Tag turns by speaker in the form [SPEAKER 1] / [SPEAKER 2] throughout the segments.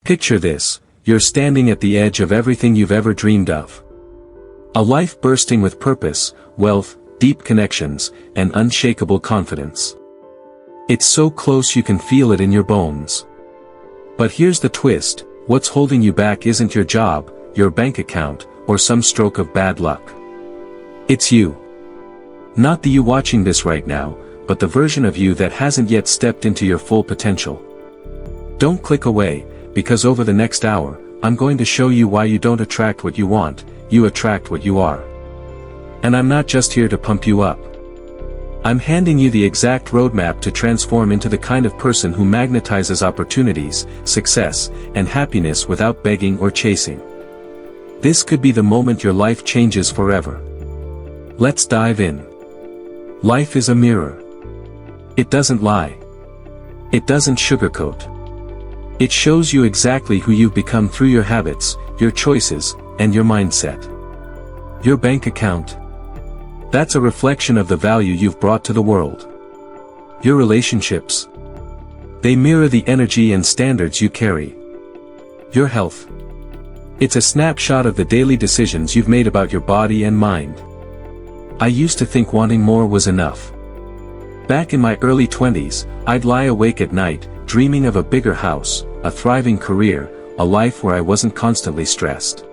[SPEAKER 1] Picture this, you're standing at the edge of everything you've ever dreamed of. A life bursting with purpose, wealth, deep connections, and unshakable confidence. It's so close you can feel it in your bones. But here's the twist, what's holding you back isn't your job, your bank account, or some stroke of bad luck. It's you. Not the you watching this right now, but the version of you that hasn't yet stepped into your full potential. Don't click away, because over the next hour, I'm going to show you why you don't attract what you want, you attract what you are. And I'm not just here to pump you up. I'm handing you the exact roadmap to transform into the kind of person who magnetizes opportunities, success, and happiness without begging or chasing. This could be the moment your life changes forever. Let's dive in. Life is a mirror. It doesn't lie. It doesn't sugarcoat. It shows you exactly who you've become through your habits, your choices, and your mindset. Your bank account. That's a reflection of the value you've brought to the world. Your relationships. They mirror the energy and standards you carry. Your health. It's a snapshot of the daily decisions you've made about your body and mind. I used to think wanting more was enough. Back in my early 20s, I'd lie awake at night, dreaming of a bigger house, a thriving career, a life where I wasn't constantly stressed.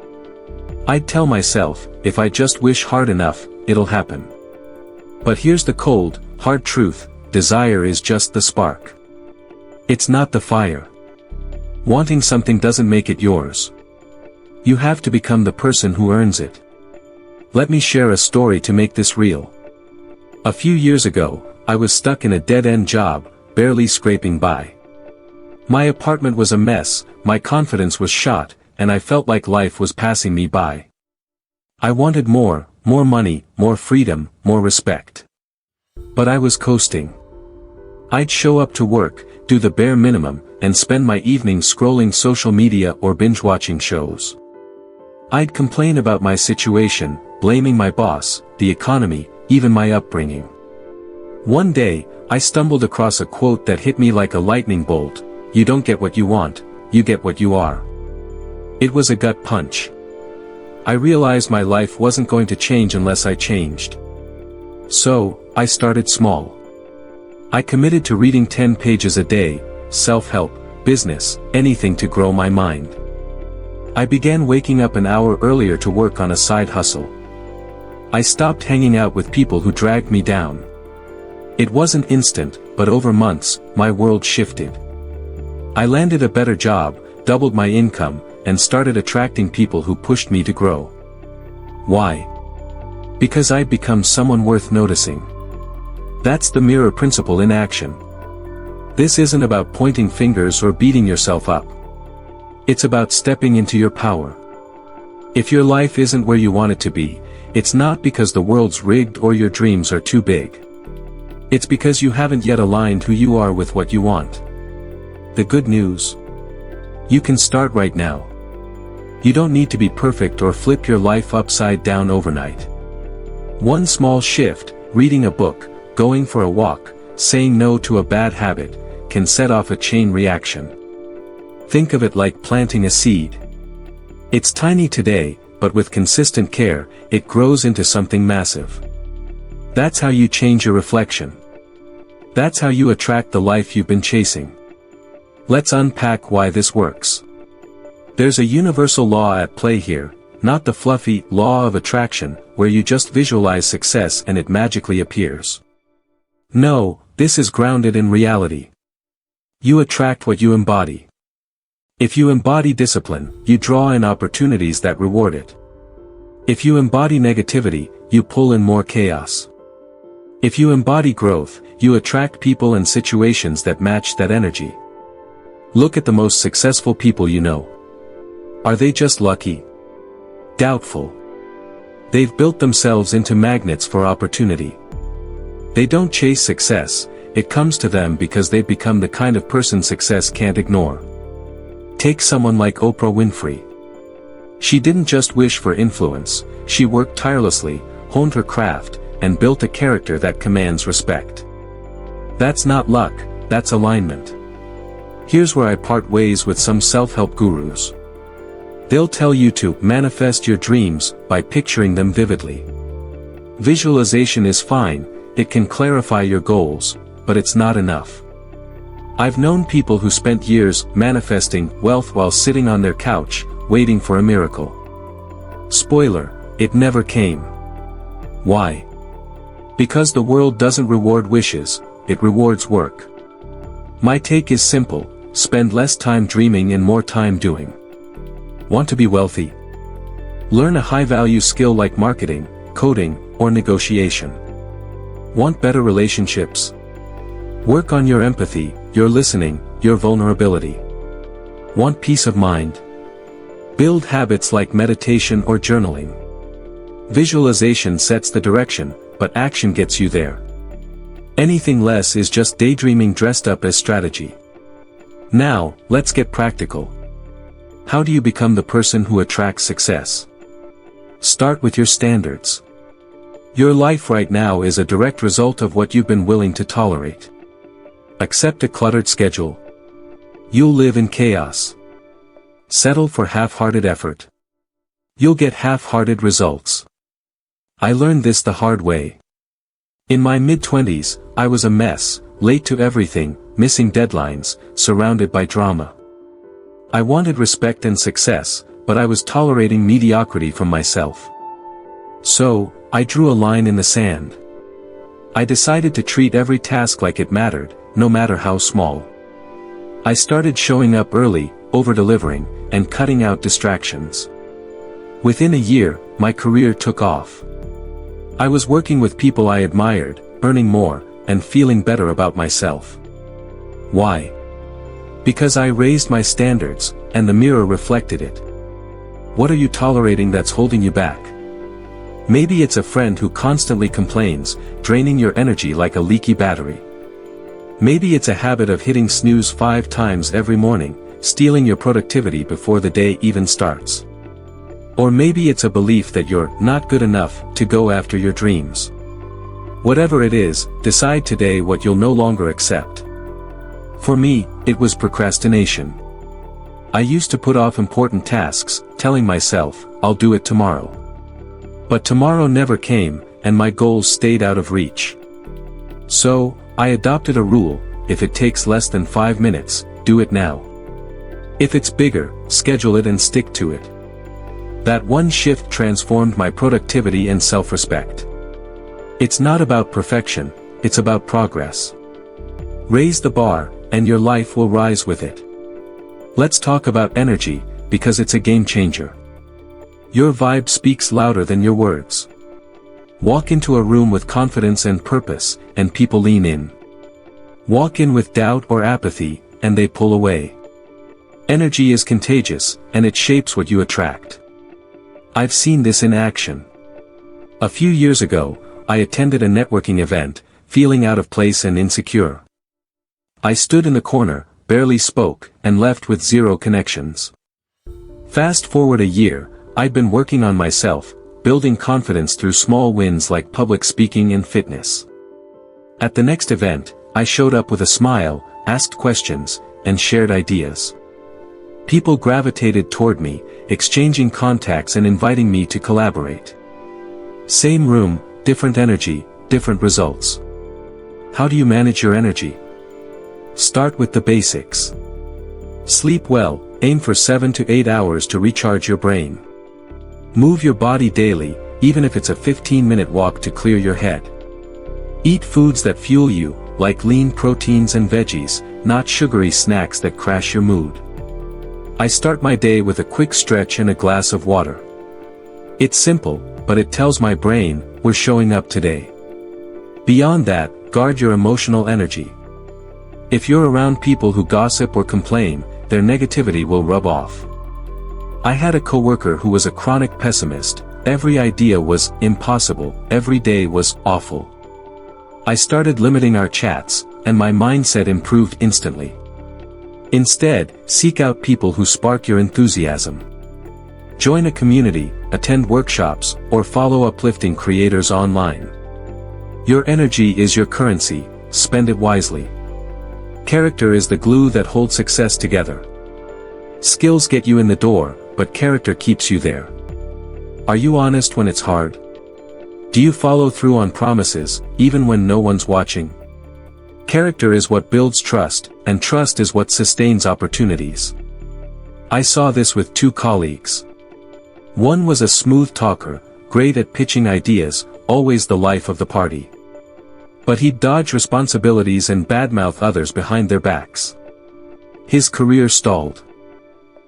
[SPEAKER 1] I'd tell myself, if I just wish hard enough, it'll happen. But here's the cold, hard truth, desire is just the spark. It's not the fire. Wanting something doesn't make it yours. You have to become the person who earns it. Let me share a story to make this real. A few years ago, I was stuck in a dead-end job, barely scraping by. My apartment was a mess, my confidence was shot, and I felt like life was passing me by. I wanted more money, more freedom, more respect. But I was coasting. I'd show up to work, do the bare minimum, and spend my evenings scrolling social media or binge-watching shows. I'd complain about my situation, blaming my boss, the economy, even my upbringing. One day, I stumbled across a quote that hit me like a lightning bolt: "You don't get what you want, you get what you are." It was a gut punch. I realized my life wasn't going to change unless I changed. So, I started small. I committed to reading 10 pages a day, self-help, business, anything to grow my mind. I began waking up an hour earlier to work on a side hustle. I stopped hanging out with people who dragged me down. It wasn't instant, but over months, my world shifted. I landed a better job, doubled my income, and started attracting people who pushed me to grow. Why? Because I'd become someone worth noticing. That's the mirror principle in action. This isn't about pointing fingers or beating yourself up. It's about stepping into your power. If your life isn't where you want it to be, it's not because the world's rigged or your dreams are too big. It's because you haven't yet aligned who you are with what you want. The good news? You can start right now. You don't need to be perfect or flip your life upside down overnight. One small shift, reading a book, going for a walk, saying no to a bad habit, can set off a chain reaction. Think of it like planting a seed. It's tiny today, but with consistent care, it grows into something massive. That's how you change your reflection. That's how you attract the life you've been chasing. Let's unpack why this works. There's a universal law at play here, not the fluffy law of attraction, where you just visualize success and it magically appears. No, this is grounded in reality. You attract what you embody. If you embody discipline, you draw in opportunities that reward it. If you embody negativity, you pull in more chaos. If you embody growth, you attract people and situations that match that energy. Look at the most successful people you know. Are they just lucky? Doubtful. They've built themselves into magnets for opportunity. They don't chase success, it comes to them because they've become the kind of person success can't ignore. Take someone like Oprah Winfrey. She didn't just wish for influence, she worked tirelessly, honed her craft, and built a character that commands respect. That's not luck, that's alignment. Here's where I part ways with some self-help gurus. They'll tell you to manifest your dreams by picturing them vividly. Visualization is fine, it can clarify your goals, but it's not enough. I've known people who spent years manifesting wealth while sitting on their couch, waiting for a miracle. Spoiler, it never came. Why? Because the world doesn't reward wishes, it rewards work. My take is simple: spend less time dreaming and more time doing. Want to be wealthy? Learn a high-value skill like marketing, coding, or negotiation. Want better relationships? Work on your empathy, your listening, your vulnerability. Want peace of mind? Build habits like meditation or journaling. Visualization sets the direction, but action gets you there. Anything less is just daydreaming dressed up as strategy. Now, let's get practical. How do you become the person who attracts success? Start with your standards. Your life right now is a direct result of what you've been willing to tolerate. Accept a cluttered schedule. You'll live in chaos. Settle for half-hearted effort. You'll get half-hearted results. I learned this the hard way. In my mid-20s, I was a mess, late to everything, missing deadlines, surrounded by drama. I wanted respect and success, but I was tolerating mediocrity from myself. So, I drew a line in the sand. I decided to treat every task like it mattered, no matter how small. I started showing up early, over-delivering, and cutting out distractions. Within a year, my career took off. I was working with people I admired, earning more, and feeling better about myself. Why? Because I raised my standards, and the mirror reflected it. What are you tolerating that's holding you back? Maybe it's a friend who constantly complains, draining your energy like a leaky battery. Maybe it's a habit of hitting snooze 5 times every morning, stealing your productivity before the day even starts. Or maybe it's a belief that you're not good enough to go after your dreams. Whatever it is, decide today what you'll no longer accept. For me, it was procrastination. I used to put off important tasks, telling myself, I'll do it tomorrow. But tomorrow never came, and my goals stayed out of reach. So, I adopted a rule: if it takes less than 5 minutes, do it now. If it's bigger, schedule it and stick to it. That one shift transformed my productivity and self-respect. It's not about perfection, it's about progress. Raise the bar, and your life will rise with it. Let's talk about energy, because it's a game changer. Your vibe speaks louder than your words. Walk into a room with confidence and purpose, and people lean in. Walk in with doubt or apathy, and they pull away. Energy is contagious, and it shapes what you attract. I've seen this in action. A few years ago, I attended a networking event, feeling out of place and insecure. I stood in the corner, barely spoke, and left with 0 connections. Fast forward a year, I'd been working on myself, building confidence through small wins like public speaking and fitness. At the next event, I showed up with a smile, asked questions, and shared ideas. People gravitated toward me, exchanging contacts and inviting me to collaborate. Same room, different energy, different results. How do you manage your energy? Start with the basics. Sleep well, aim for 7 to 8 hours to recharge your brain. Move your body daily, even if it's a 15-minute walk to clear your head. Eat foods that fuel you, like lean proteins and veggies, not sugary snacks that crash your mood. I start my day with a quick stretch and a glass of water. It's simple, but it tells my brain, we're showing up today. Beyond that, guard your emotional energy. If you're around people who gossip or complain, their negativity will rub off. I had a coworker who was a chronic pessimist. Every idea was impossible, every day was awful. I started limiting our chats, and my mindset improved instantly. Instead, seek out people who spark your enthusiasm. Join a community, attend workshops, or follow uplifting creators online. Your energy is your currency, spend it wisely. Character is the glue that holds success together. Skills get you in the door, but character keeps you there. Are you honest when it's hard? Do you follow through on promises, even when no one's watching? Character is what builds trust, and trust is what sustains opportunities. I saw this with two colleagues. One was a smooth talker, great at pitching ideas, always the life of the party. But he'd dodge responsibilities and badmouth others behind their backs. His career stalled.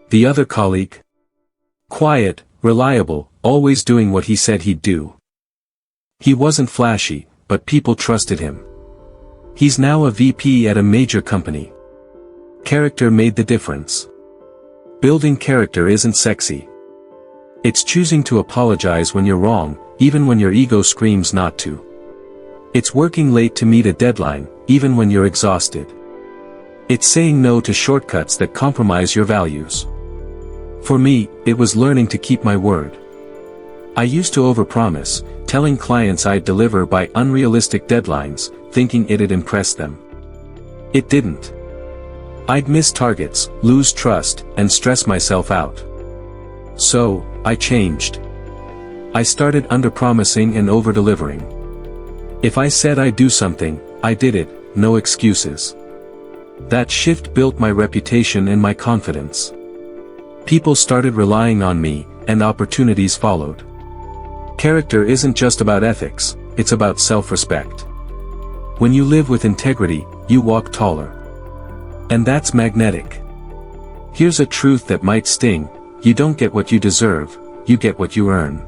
[SPEAKER 1] The other colleague? Quiet, reliable, always doing what he said he'd do. He wasn't flashy, but people trusted him. He's now a VP at a major company. Character made the difference. Building character isn't sexy. It's choosing to apologize when you're wrong, even when your ego screams not to. It's working late to meet a deadline, even when you're exhausted. It's saying no to shortcuts that compromise your values. For me, it was learning to keep my word. I used to overpromise, telling clients I'd deliver by unrealistic deadlines, thinking it'd impress them. It didn't. I'd miss targets, lose trust, and stress myself out. So, I changed. I started underpromising and overdelivering. If I said I'd do something, I did it, no excuses. That shift built my reputation and my confidence. People started relying on me, and opportunities followed. Character isn't just about ethics, it's about self-respect. When you live with integrity, you walk taller. And that's magnetic. Here's a truth that might sting: you don't get what you deserve, you get what you earn.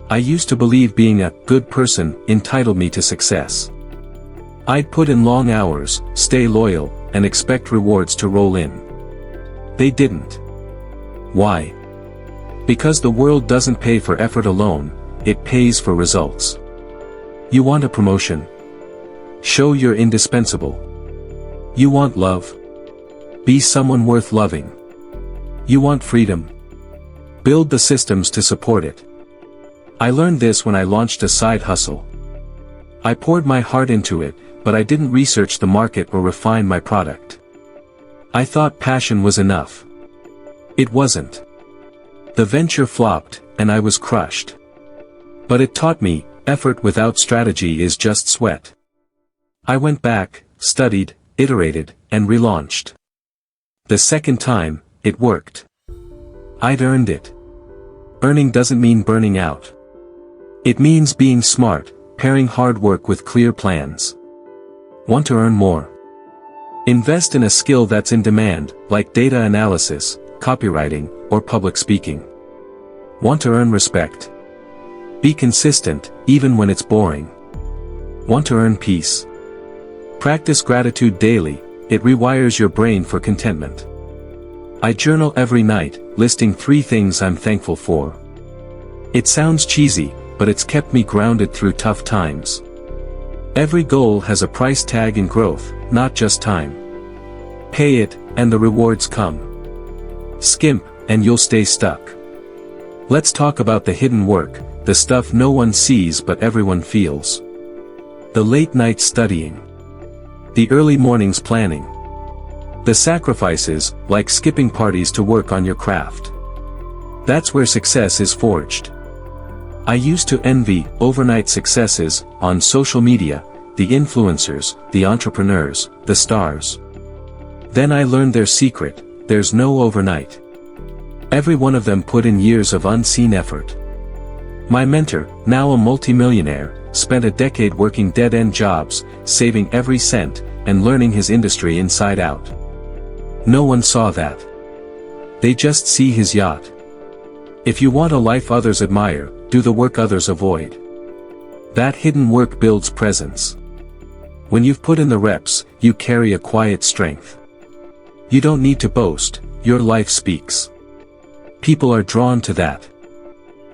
[SPEAKER 1] I used to believe being a good person entitled me to success. I'd put in long hours, stay loyal, and expect rewards to roll in. They didn't. Why? Because the world doesn't pay for effort alone, it pays for results. You want a promotion? Show you're indispensable. You want love? Be someone worth loving. You want freedom? Build the systems to support it. I learned this when I launched a side hustle. I poured my heart into it, but I didn't research the market or refine my product. I thought passion was enough. It wasn't. The venture flopped, and I was crushed. But it taught me, effort without strategy is just sweat. I went back, studied, iterated, and relaunched. The second time, it worked. I'd earned it. Earning doesn't mean burning out. It means being smart, pairing hard work with clear plans. Want to earn more? Invest in a skill that's in demand, like data analysis, copywriting, or public speaking. Want to earn respect? Be consistent, even when it's boring. Want to earn peace? Practice gratitude daily, it rewires your brain for contentment. I journal every night, listing 3 things I'm thankful for. It sounds cheesy, but it's kept me grounded through tough times. Every goal has a price tag in growth, not just time. Pay it, and the rewards come. Skimp, and you'll stay stuck. Let's talk about the hidden work, the stuff no one sees but everyone feels. The late nights studying. The early mornings planning. The sacrifices, like skipping parties to work on your craft. That's where success is forged. I used to envy overnight successes on social media, the influencers, the entrepreneurs, the stars. Then I learned their secret: there's no overnight. Every one of them put in years of unseen effort. My mentor, now a multimillionaire, spent a decade working dead-end jobs, saving every cent, and learning his industry inside out. No one saw that. They just see his yacht. If you want a life others admire, do the work others avoid. That hidden work builds presence. When you've put in the reps, you carry a quiet strength. You don't need to boast, your life speaks. People are drawn to that.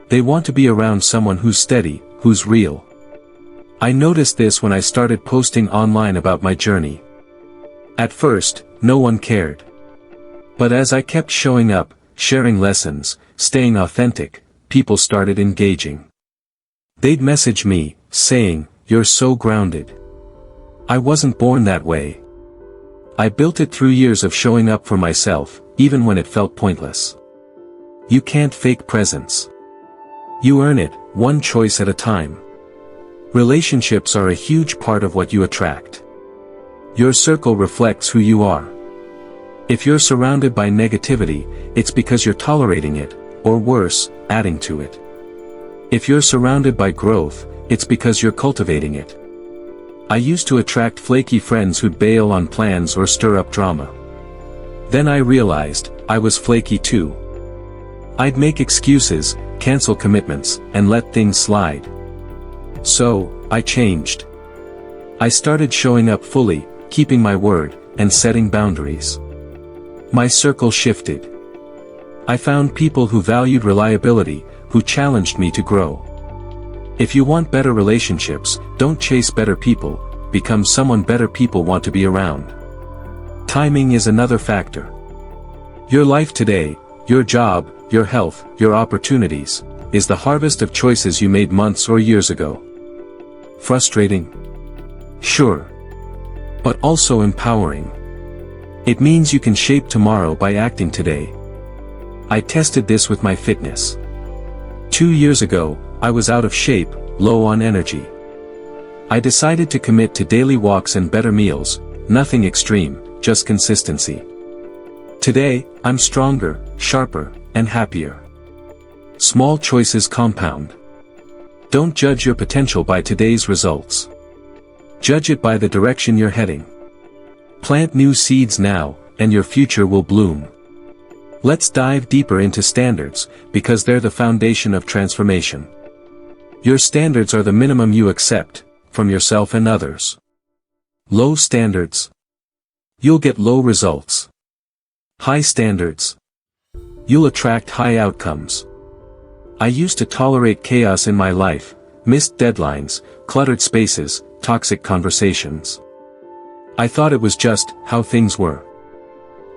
[SPEAKER 1] They want to be around someone who's steady, who's real. I noticed this when I started posting online about my journey. At first, no one cared. But as I kept showing up, sharing lessons, staying authentic, people started engaging. They'd message me, saying, "You're so grounded." I wasn't born that way. I built it through years of showing up for myself, even when it felt pointless. You can't fake presence. You earn it, one choice at a time. Relationships are a huge part of what you attract. Your circle reflects who you are. If you're surrounded by negativity, it's because you're tolerating it, or worse, adding to it. If you're surrounded by growth, it's because you're cultivating it. I used to attract flaky friends who'd bail on plans or stir up drama. Then I realized, I was flaky too. I'd make excuses, cancel commitments, and let things slide. So, I changed. I started showing up fully, keeping my word, and setting boundaries. My circle shifted. I found people who valued reliability, who challenged me to grow. If you want better relationships, don't chase better people, become someone better people want to be around. Timing is another factor. Your life today, your job, your health, your opportunities, is the harvest of choices you made months or years ago. Frustrating? Sure. But also empowering. It means you can shape tomorrow by acting today. I tested this with my fitness. 2 years ago, I was out of shape, low on energy. I decided to commit to daily walks and better meals, nothing extreme, just consistency. Today, I'm stronger, sharper, and happier. Small choices compound. Don't judge your potential by today's results. Judge it by the direction you're heading. Plant new seeds now, and your future will bloom. Let's dive deeper into standards, because they're the foundation of transformation. Your standards are the minimum you accept, from yourself and others. Low standards. You'll get low results. High standards. You'll attract high outcomes. I used to tolerate chaos in my life, missed deadlines, cluttered spaces, toxic conversations. I thought it was just how things were.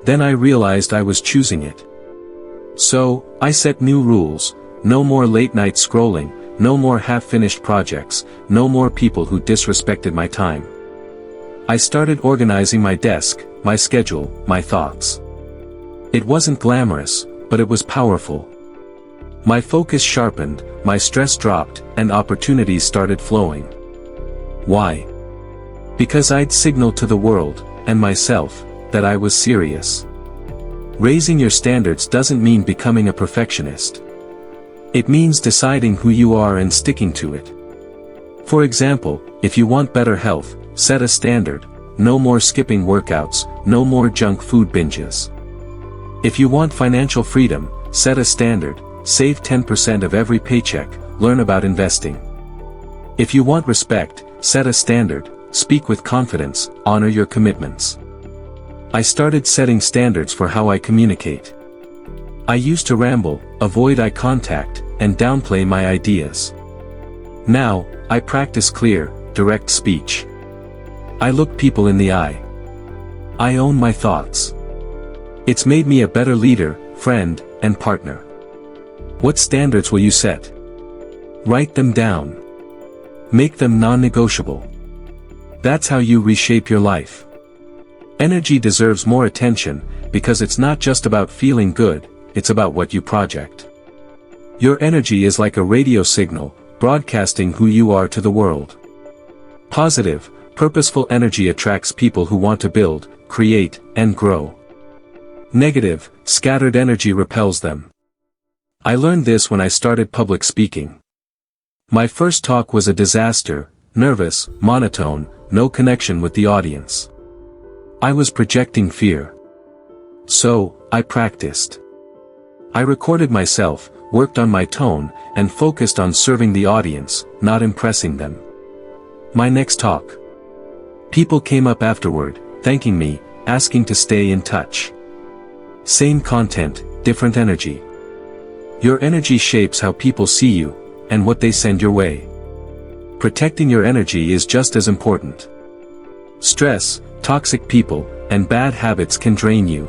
[SPEAKER 1] Then I realized I was choosing it. So, I set new rules: no more late-night scrolling, no more half-finished projects, no more people who disrespected my time. I started organizing my desk, my schedule, my thoughts. It wasn't glamorous, but it was powerful. My focus sharpened, my stress dropped, and opportunities started flowing. Why? Because I'd signaled to the world, and myself, that I was serious. Raising your standards doesn't mean becoming a perfectionist. It means deciding who you are and sticking to it. For example, if you want better health, set a standard: no more skipping workouts, no more junk food binges. If you want financial freedom, set a standard: save 10% of every paycheck, learn about investing. If you want respect, set a standard: speak with confidence, honor your commitments. I started setting standards for how I communicate. I used to ramble, avoid eye contact, and downplay my ideas. Now, I practice clear, direct speech. I look people in the eye. I own my thoughts. It's made me a better leader, friend, and partner. What standards will you set? Write them down. Make them non-negotiable. That's how you reshape your life. Energy deserves more attention, because it's not just about feeling good, it's about what you project. Your energy is like a radio signal, broadcasting who you are to the world. Positive, purposeful energy attracts people who want to build, create, and grow. Negative, scattered energy repels them. I learned this when I started public speaking. My first talk was a disaster: nervous, monotone, no connection with the audience. I was projecting fear. So, I practiced. I recorded myself, worked on my tone, and focused on serving the audience, not impressing them. My next talk. People came up afterward, thanking me, asking to stay in touch. Same content, different energy. Your energy shapes how people see you, and what they send your way. Protecting your energy is just as important. Stress, toxic people, and bad habits can drain you.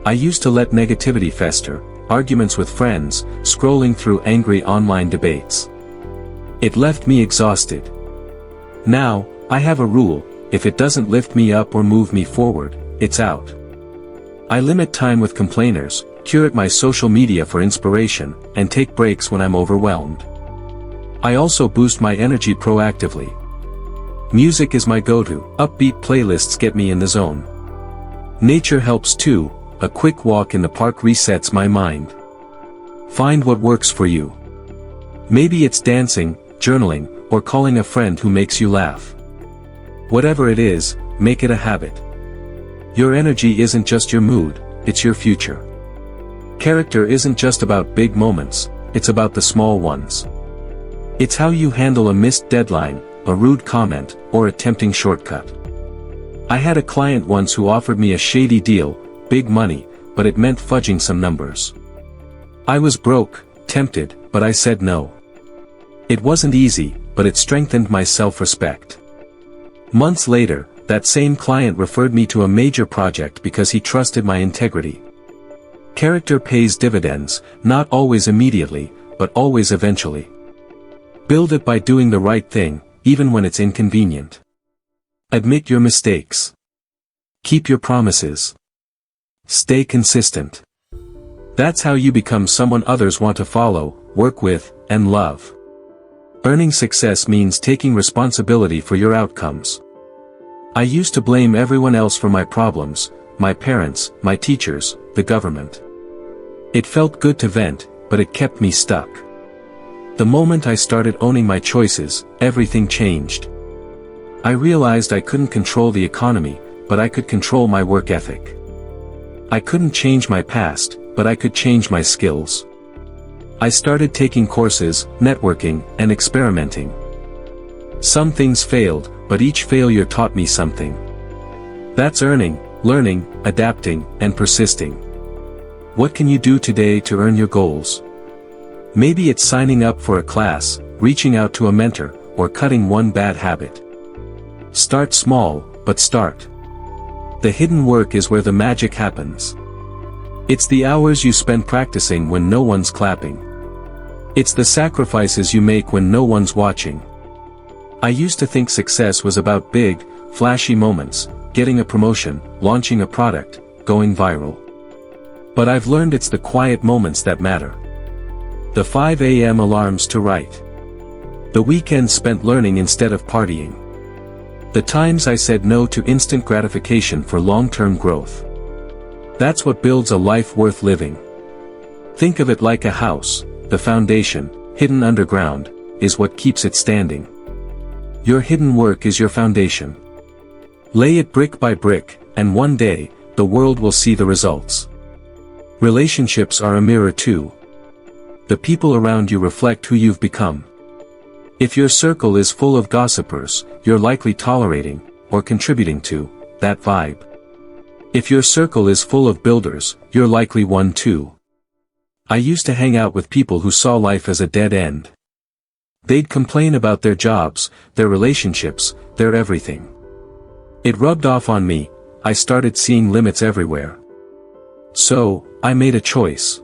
[SPEAKER 1] I used to let negativity fester, arguments with friends, scrolling through angry online debates. It left me exhausted. Now, I have a rule: if it doesn't lift me up or move me forward, it's out. I limit time with complainers, curate my social media for inspiration, and take breaks when I'm overwhelmed. I also boost my energy proactively. Music is my go-to, upbeat playlists get me in the zone. Nature helps too, a quick walk in the park resets my mind. Find what works for you. Maybe it's dancing, journaling, or calling a friend who makes you laugh. Whatever it is, make it a habit. Your energy isn't just your mood, it's your future. Character isn't just about big moments, it's about the small ones. It's how you handle a missed deadline, a rude comment, or a tempting shortcut. I had a client once who offered me a shady deal, big money, but it meant fudging some numbers. I was broke, tempted, but I said no. It wasn't easy, but it strengthened my self-respect. Months later, that same client referred me to a major project because he trusted my integrity. Character pays dividends, not always immediately, but always eventually. Build it by doing the right thing, even when it's inconvenient. Admit your mistakes. Keep your promises. Stay consistent. That's how you become someone others want to follow, work with, and love. Earning success means taking responsibility for your outcomes. I used to blame everyone else for my problems, my parents, my teachers, the government. It felt good to vent, but it kept me stuck. The moment I started owning my choices, everything changed. I realized I couldn't control the economy, but I could control my work ethic. I couldn't change my past, but I could change my skills. I started taking courses, networking, and experimenting. Some things failed, but each failure taught me something. That's earning, learning, adapting, and persisting. What can you do today to earn your goals? Maybe it's signing up for a class, reaching out to a mentor, or cutting one bad habit. Start small, but start. The hidden work is where the magic happens. It's the hours you spend practicing when no one's clapping. It's the sacrifices you make when no one's watching. I used to think success was about big, flashy moments, getting a promotion, launching a product, going viral. But I've learned it's the quiet moments that matter. The 5 a.m. alarms to write. The weekends spent learning instead of partying. The times I said no to instant gratification for long-term growth. That's what builds a life worth living. Think of it like a house, the foundation, hidden underground, is what keeps it standing. Your hidden work is your foundation. Lay it brick by brick, and one day, the world will see the results. Relationships are a mirror too. The people around you reflect who you've become. If your circle is full of gossipers, you're likely tolerating, or contributing to, that vibe. If your circle is full of builders, you're likely one too. I used to hang out with people who saw life as a dead end. They'd complain about their jobs, their relationships, their everything. It rubbed off on me, I started seeing limits everywhere. So, I made a choice.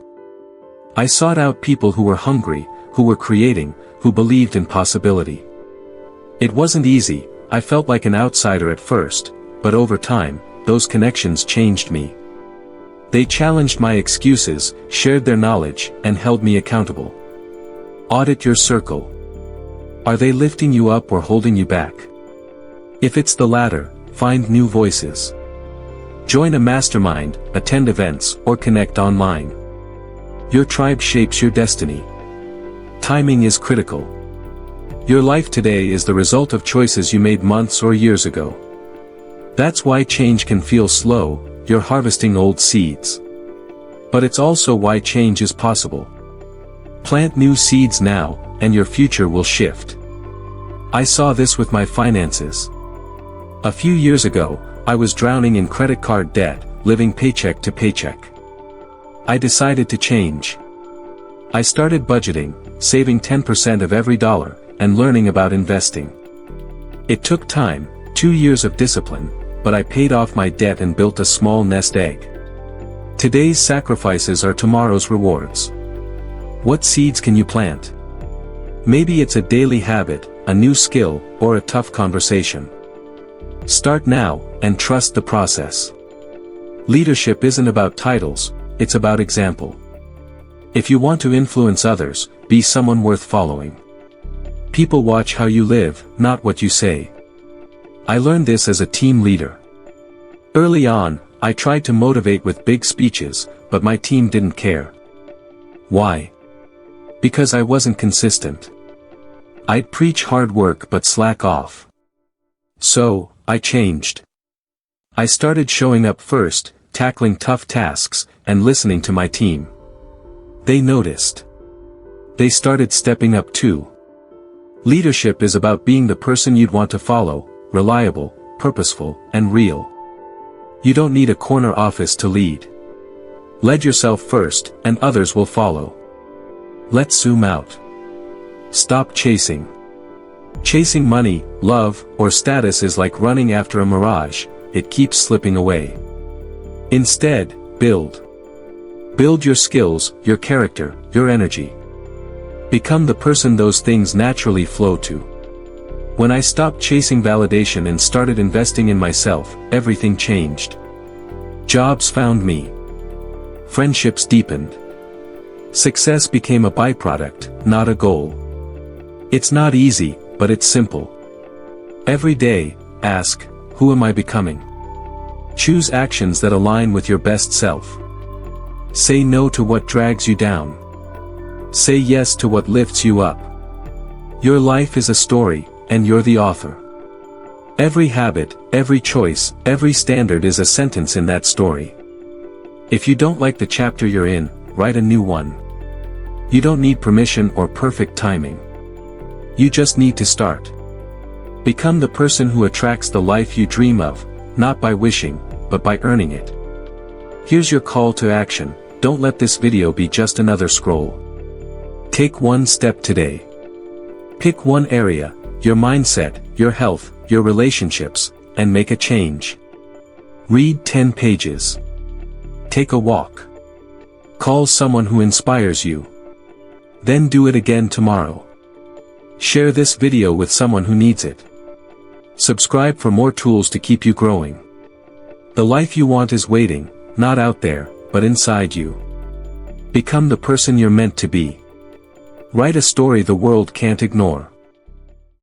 [SPEAKER 1] I sought out people who were hungry, who were creating, who believed in possibility. It wasn't easy, I felt like an outsider at first, but over time, those connections changed me. They challenged my excuses, shared their knowledge, and held me accountable. Audit your circle. Are they lifting you up or holding you back? If it's the latter, find new voices. Join a mastermind, attend events, or connect online. Your tribe shapes your destiny. Timing is critical. Your life today is the result of choices you made months or years ago. That's why change can feel slow, you're harvesting old seeds. But it's also why change is possible. Plant new seeds now, and your future will shift. I saw this with my finances. A few years ago, I was drowning in credit card debt, living paycheck to paycheck. I decided to change. I started budgeting, saving 10% of every dollar, and learning about investing. It took time, 2 years of discipline, but I paid off my debt and built a small nest egg. Today's sacrifices are tomorrow's rewards. What seeds can you plant? Maybe it's a daily habit, a new skill, or a tough conversation. Start now, and trust the process. Leadership isn't about titles, it's about example. If you want to influence others, be someone worth following. People watch how you live, not what you say. I learned this as a team leader. Early on, I tried to motivate with big speeches, but my team didn't care. Why? Because I wasn't consistent. I'd preach hard work but slack off. So, I changed. I started showing up first, tackling tough tasks, and listening to my team. They noticed. They started stepping up too. Leadership is about being the person you'd want to follow, reliable, purposeful, and real. You don't need a corner office to lead. Lead yourself first, and others will follow. Let's zoom out. Stop chasing. Chasing money, love, or status is like running after a mirage, it keeps slipping away. Instead, build. Build your skills, your character, your energy. Become the person those things naturally flow to. When I stopped chasing validation and started investing in myself, everything changed. Jobs found me. Friendships deepened. Success became a byproduct, not a goal. It's not easy, but it's simple. Every day, ask, who am I becoming? Choose actions that align with your best self. Say no to what drags you down. Say yes to what lifts you up. Your life is a story, and you're the author. Every habit, every choice, every standard is a sentence in that story. If you don't like the chapter you're in, write a new one. You don't need permission or perfect timing. You just need to start. Become the person who attracts the life you dream of, not by wishing, but by earning it. Here's your call to action, don't let this video be just another scroll. Take one step today. Pick one area, your mindset, your health, your relationships, and make a change. Read 10 pages. Take a walk. Call someone who inspires you. Then do it again tomorrow. Share this video with someone who needs it. Subscribe for more tools to keep you growing. The life you want is waiting, not out there, but inside you. Become the person you're meant to be. Write a story the world can't ignore.